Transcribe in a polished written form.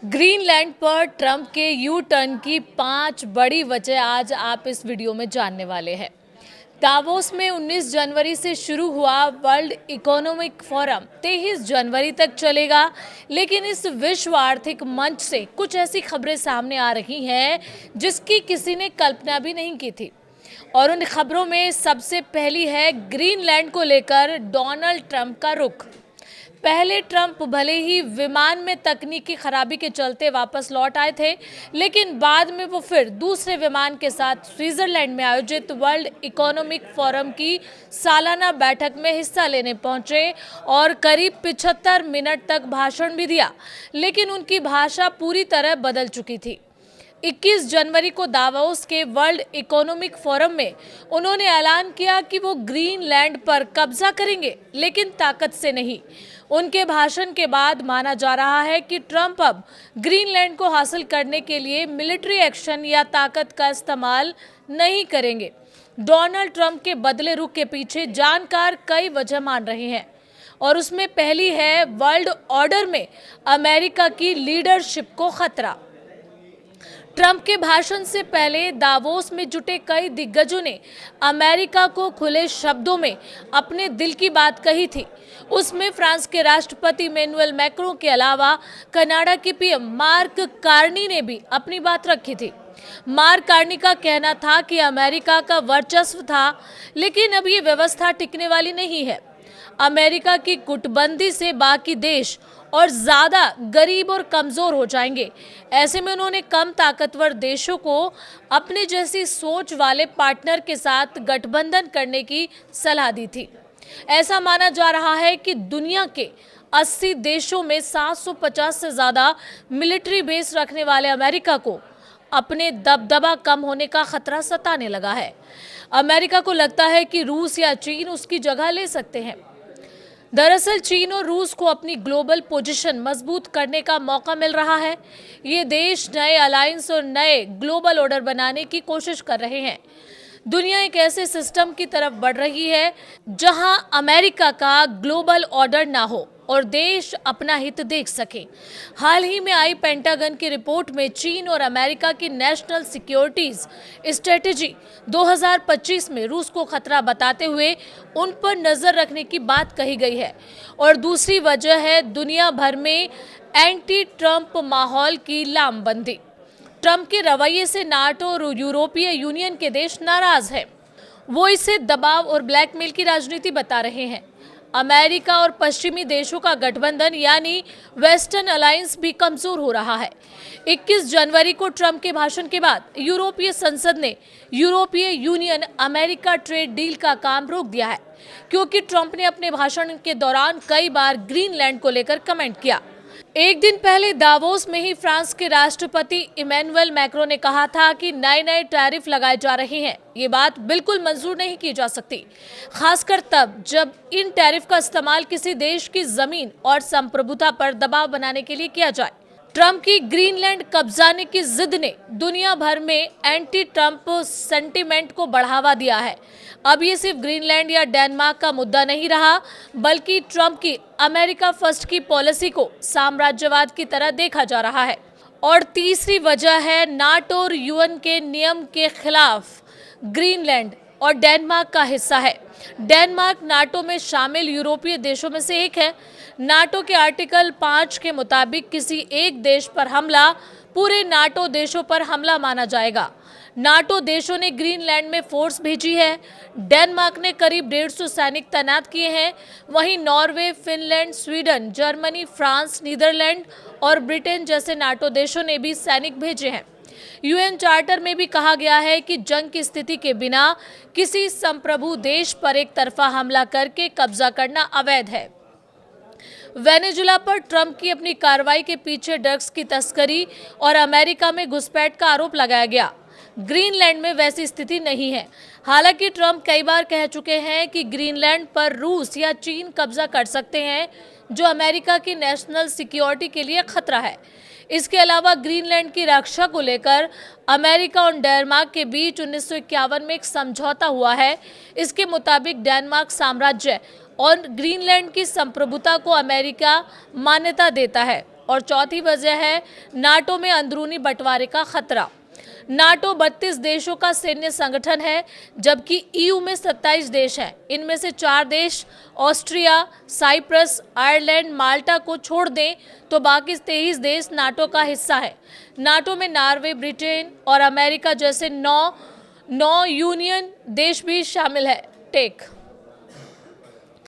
Greenland पर Trump के U turn की 5 बड़ी वजह आज आप इस वीडियो में जानने वाले हैं। दावोस में 19 जनवरी से शुरू हुआ वर्ल्ड इकोनॉमिक फोरम 23 जनवरी तक चलेगा, लेकिन इस विश्व आर्थिक मंच से कुछ ऐसी खबरें सामने आ रही हैं जिसकी किसी ने कल्पना भी नहीं की थी। और उन खबरों में सबसे पहली है ग्रीनलैंड को लेकर डोनाल्ड ट्रंप का रुख। पहले ट्रंप भले ही विमान में तकनीकी खराबी के चलते वापस लौट आए थे, लेकिन बाद में वो फिर दूसरे विमान के साथ स्विट्जरलैंड में आयोजित वर्ल्ड इकोनॉमिक फोरम की सालाना बैठक में हिस्सा लेने पहुंचे और करीब 75 मिनट तक भाषण भी दिया, लेकिन उनकी भाषा पूरी तरह बदल चुकी थी। 21 जनवरी को दावोस के वर्ल्ड इकोनॉमिक फोरम में उन्होंने ऐलान किया कि वो ग्रीनलैंड पर कब्जा करेंगे, लेकिन ताकत से नहीं। उनके भाषण के बाद माना जा रहा है कि ट्रंप अब ग्रीनलैंड को हासिल करने के लिए मिलिट्री एक्शन या ताकत का इस्तेमाल नहीं करेंगे। डोनाल्ड ट्रंप के बदले रुख के पीछे जानकार कई वजह मान रहे हैं, और उसमें पहली है वर्ल्ड ऑर्डर में अमेरिका की लीडरशिप को खतरा। ट्रंप के भाषण से पहले दावोस में जुटे कई दिग्गजों ने अमेरिका को खुले शब्दों में अपने दिल की बात कही थी। उसमें फ्रांस के राष्ट्रपति इमैनुअल मैक्रों के अलावा कनाडा के पीएम मार्क कार्नी ने भी अपनी बात रखी थी। मार्क कार्नी का कहना था कि अमेरिका का वर्चस्व था, लेकिन अब ये व्यवस्था टिकने वाली नहीं है। अमेरिका की गुटबंदी से बाकी देश और ज्यादा गरीब और कमजोर हो जाएंगे। ऐसे में उन्होंने कम ताकतवर देशों को अपने जैसी सोच वाले पार्टनर के साथ गठबंधन करने की सलाह दी थी। ऐसा माना जा रहा है कि दुनिया के 80 देशों में 750 से ज्यादा मिलिट्री बेस रखने वाले अमेरिका को अपने दबदबा कम होने का खतरा सताने लगा है। अमेरिका को लगता है कि रूस या चीन उसकी जगह ले सकते हैं। दरअसल चीन और रूस को अपनी ग्लोबल पोजीशन मजबूत करने का मौका मिल रहा है। ये देश नए अलायंस और नए ग्लोबल ऑर्डर बनाने की कोशिश कर रहे हैं। दुनिया एक ऐसे सिस्टम की तरफ बढ़ रही है जहां अमेरिका का ग्लोबल ऑर्डर ना हो और देश अपना हित देख सके। हाल ही में आई पेंटागन की रिपोर्ट में चीन और अमेरिका की नेशनल सिक्योरिटीज स्ट्रेटेजी 2025 में रूस को खतरा बताते हुए उन पर नजर रखने की बात कही गई है। और दूसरी वजह है दुनिया भर में एंटी ट्रंप माहौल की लामबंदी। ट्रंप के रवैये से नाटो और यूरोपीय यूनियन के देश नाराज हैं। वो इसे दबाव और ब्लैकमेल की राजनीति बता रहे हैं। अमेरिका और पश्चिमी देशों का गठबंधन यानी वेस्टर्न अलायंस भी कमजोर हो रहा है। 21 जनवरी को ट्रंप के भाषण के बाद यूरोपीय संसद ने यूरोपीय यूनियन अमेरिका ट्रेड डील का काम रोक दिया है, क्योंकि ट्रंप ने अपने भाषण के दौरान कई बार ग्रीनलैंड को लेकर कमेंट किया। एक दिन पहले दावोस में ही फ्रांस के राष्ट्रपति इमैनुअल मैक्रों ने कहा था कि नए टैरिफ लगाए जा रहे हैं। ये बात बिल्कुल मंजूर नहीं की जा सकती, खासकर तब जब इन टैरिफ का इस्तेमाल किसी देश की जमीन और संप्रभुता पर दबाव बनाने के लिए किया जाए। ट्रंप की ग्रीनलैंड कब्जाने की जिद ने दुनिया भर में एंटी ट्रंप सेंटीमेंट को बढ़ावा दिया है। अब ये सिर्फ ग्रीनलैंड या डेनमार्क का मुद्दा नहीं रहा, बल्कि ट्रंप की अमेरिका फर्स्ट की पॉलिसी को साम्राज्यवाद की तरह देखा जा रहा है। और तीसरी वजह है नाटो और यूएन के नियम के खिलाफ ग्रीनलैंड और डेनमार्क का हिस्सा है। डेनमार्क नाटो में शामिल यूरोपीय देशों में से एक है। नाटो के आर्टिकल 5 के मुताबिक किसी एक देश पर हमला पूरे नाटो देशों पर हमला माना जाएगा। नाटो देशों ने ग्रीनलैंड में फोर्स भेजी है। डेनमार्क ने करीब 150 सैनिक तैनात किए हैं। वहीं Norway, Finland, Sweden, Germany, France, Netherlands और ब्रिटेन जैसे नाटो देशों ने भी सैनिक भेजे हैं। यूएन चार्टर में भी कहा गया है कि जंग की स्थिति के बिना किसी संप्रभु देश पर एक तरफा हमला करके कब्जा करना अवैध है। वेनेजुला पर ट्रंप की अपनी कार्रवाई के पीछे ड्रग्स की तस्करी और अमेरिका में घुसपैठ का आरोप लगाया गया। ग्रीनलैंड में वैसी स्थिति नहीं है। हालांकि ट्रंप कई बार कह चुके हैं कि ग्रीनलैंड पर रूस या चीन कब्जा कर सकते हैं, जो अमेरिका की नेशनल सिक्योरिटी के लिए खतरा है। इसके अलावा ग्रीनलैंड की रक्षा को लेकर अमेरिका और डेनमार्क के बीच 1951 में एक समझौता हुआ है। इसके मुताबिक डेनमार्क साम्राज्य और ग्रीनलैंड की संप्रभुता को अमेरिका मान्यता देता है और चौथी वजह है नाटो में अंदरूनी बंटवारे का खतरा। नाटो 32 देशों का सैन्य संगठन है, जबकि ईयू में 27 देश हैं। इनमें से 4 देश ऑस्ट्रिया, साइप्रस, आयरलैंड, माल्टा को छोड़ दें तो बाकी 23 देश नाटो का हिस्सा है। नाटो में नॉर्वे, ब्रिटेन और अमेरिका जैसे 9 यूनियन देश भी शामिल है। टेक